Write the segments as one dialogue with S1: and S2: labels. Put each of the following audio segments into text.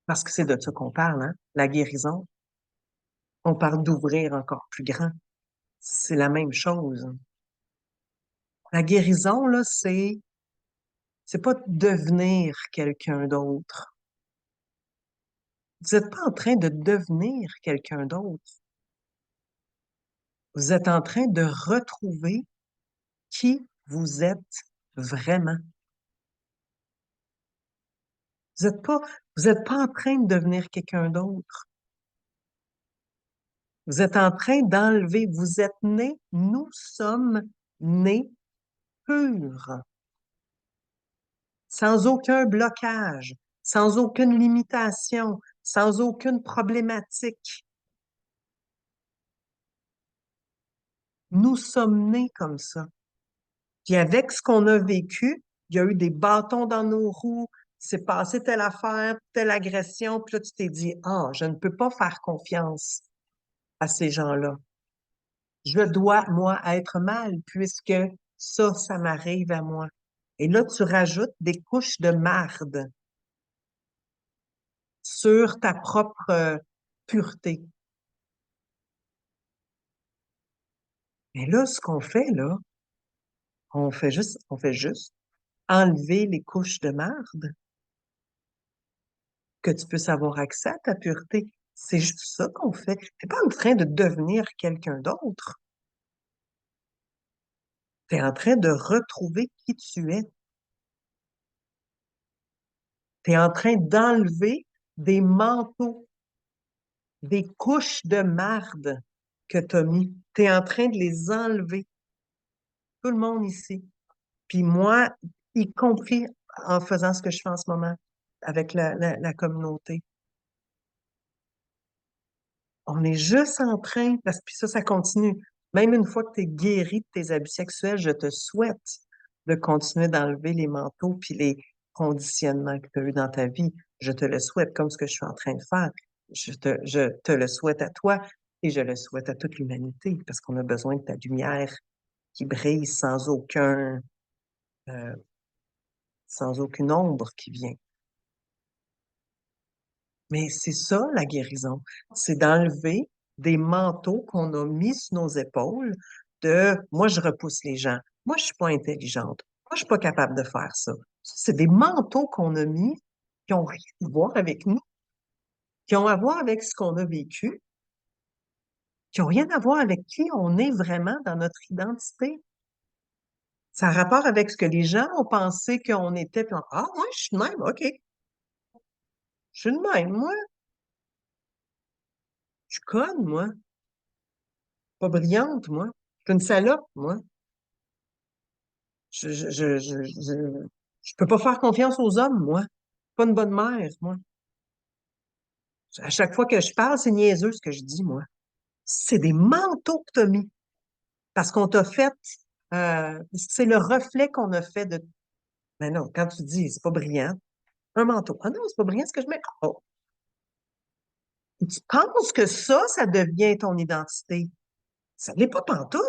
S1: Parce que c'est de ça qu'on parle, hein? La guérison. On parle d'ouvrir encore plus grand. C'est la même chose. La guérison, là, c'est pas devenir quelqu'un d'autre. Vous n'êtes pas en train de devenir quelqu'un d'autre. Vous êtes en train de retrouver qui vous êtes vraiment. Vous vous êtes pas en train de devenir quelqu'un d'autre. Vous êtes en train d'enlever, vous êtes né, nous sommes nés purs, sans aucun blocage, sans aucune limitation, sans aucune problématique. Nous sommes nés comme ça. Puis avec ce qu'on a vécu, il y a eu des bâtons dans nos roues, c'est passé telle affaire, telle agression, puis là, tu t'es dit, ah, je ne peux pas faire confiance à ces gens-là. Je dois, moi, être mal puisque ça m'arrive à moi. Et là, tu rajoutes des couches de marde sur ta propre pureté. Et là, ce qu'on fait, là, on fait juste enlever les couches de marde que tu puisses avoir accès à ta pureté. C'est juste ça qu'on fait. T'es pas en train de devenir quelqu'un d'autre. T'es en train de retrouver qui tu es. T'es en train d'enlever des manteaux, des couches de marde que t'as mis. T'es en train de les enlever. Tout le monde ici. Puis moi, y compris en faisant ce que je fais en ce moment avec la communauté. On est juste en train, parce que puis ça continue. Même une fois que tu es guéri de tes abus sexuels, je te souhaite de continuer d'enlever les manteaux puis les conditionnements que tu as eu dans ta vie. Je te le souhaite, comme ce que je suis en train de faire. Je te le souhaite à toi et je le souhaite à toute l'humanité, parce qu'on a besoin de ta lumière qui brille euh, sans aucune ombre qui vient. Mais c'est ça, la guérison. C'est d'enlever des manteaux qu'on a mis sur nos épaules de moi, je repousse les gens. Moi, je suis pas intelligente. Moi, je suis pas capable de faire ça. C'est des manteaux qu'on a mis qui ont rien à voir avec nous, qui ont à voir avec ce qu'on a vécu, qui ont rien à voir avec qui on est vraiment dans notre identité. Ça a rapport avec ce que les gens ont pensé qu'on était. Puis ah, moi, je suis de même, OK. Je suis de même, moi. Je suis conne, moi. Pas brillante, moi. Je suis une salope, moi. Je, je, je, je, je, je peux pas faire confiance aux hommes, moi. Pas une bonne mère, moi. À chaque fois que je parle, c'est niaiseux ce que je dis, moi. C'est des manteaux que t'as mis. Parce qu'on t'a fait, c'est le reflet qu'on a fait de, mais non, quand tu dis, c'est pas brillant, un manteau. Ah non, c'est pas brillant ce que je mets. Oh. Tu penses que ça devient ton identité. Ça l'est pas pantoute.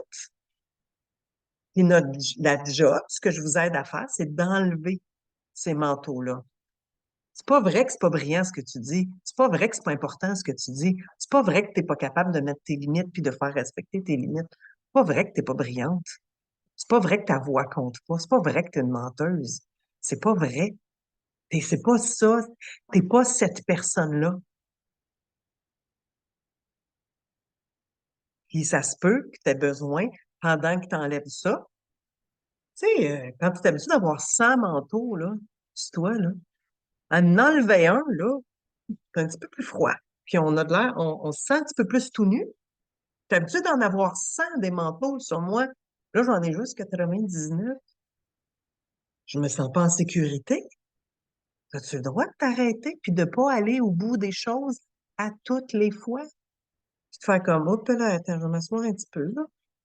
S1: Et la job, ce que je vous aide à faire, c'est d'enlever ces manteaux-là. C'est pas vrai que c'est pas brillant ce que tu dis. C'est pas vrai que c'est pas important ce que tu dis. C'est pas vrai que t'es pas capable de mettre tes limites puis de faire respecter tes limites. C'est pas vrai que t'es pas brillante. C'est pas vrai que ta voix compte pas. C'est pas vrai que t'es une menteuse. C'est pas vrai. C'est pas ça. T'es pas cette personne-là. Puis ça se peut que t'aies besoin, pendant que t'enlèves ça, tu sais, quand tu t'habitues d'avoir 100 manteaux, là, sur toi, là, en enlever un, là, c'est un petit peu plus froid. Puis on a de l'air, on se sent un petit peu plus tout nu. T'as l'habitude d'en avoir 100 des manteaux sur moi. Là, j'en ai juste 99. Je me sens pas en sécurité. As-tu le droit de t'arrêter puis de pas aller au bout des choses à toutes les fois? Puis de faire comme, hop là, attends, je vais m'asseoir un petit peu, là.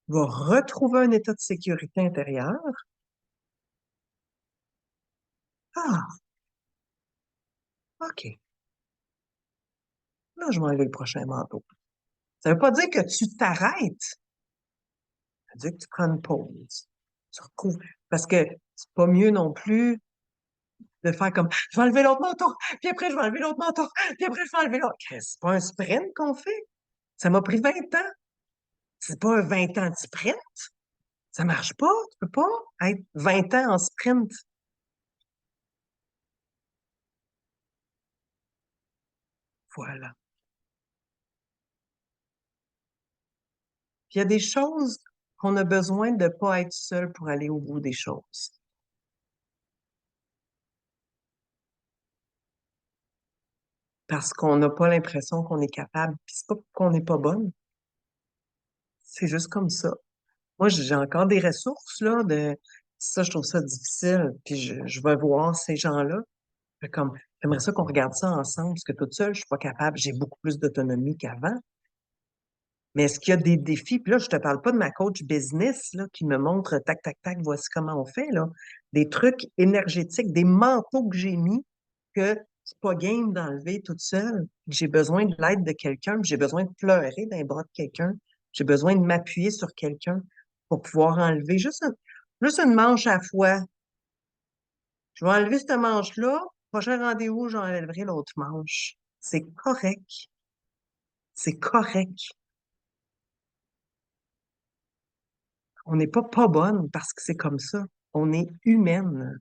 S1: Je vais retrouver un état de sécurité intérieure. Ah, OK. Là, je vais enlever le prochain manteau. Ça veut pas dire que tu t'arrêtes. Ça veut dire que tu prends une pause. Tu recouvres. Parce que c'est pas mieux non plus de faire comme, je vais enlever l'autre manteau, puis après, je vais enlever l'autre manteau, puis après, je vais enlever l'autre. C'est pas un sprint qu'on fait. Ça m'a pris 20 ans. C'est pas un 20 ans de sprint. Ça marche pas. Tu peux pas être 20 ans en sprint. Voilà. Puis il y a des choses qu'on a besoin de pas être seul pour aller au bout des choses. Parce qu'on n'a pas l'impression qu'on est capable. Puis c'est pas qu'on n'est pas bonne. C'est juste comme ça. Moi, j'ai encore des ressources, là, de ça, je trouve ça difficile. Puis je vais voir ces gens-là. Comme, j'aimerais ça qu'on regarde ça ensemble, parce que toute seule, je suis pas capable. J'ai beaucoup plus d'autonomie qu'avant. Mais est-ce qu'il y a des défis? Puis là, je te parle pas de ma coach business, là, qui me montre tac, tac, tac, voici comment on fait, là. Des trucs énergétiques, des manteaux que j'ai mis que c'est pas game d'enlever toute seule. J'ai besoin de l'aide de quelqu'un, puis j'ai besoin de pleurer dans les bras de quelqu'un. J'ai besoin de m'appuyer sur quelqu'un pour pouvoir enlever juste une manche à la fois. Je vais enlever cette manche-là. Prochain rendez-vous, j'enlèverai l'autre manche. C'est correct. C'est correct. On n'est pas bonne parce que c'est comme ça. On est humaine.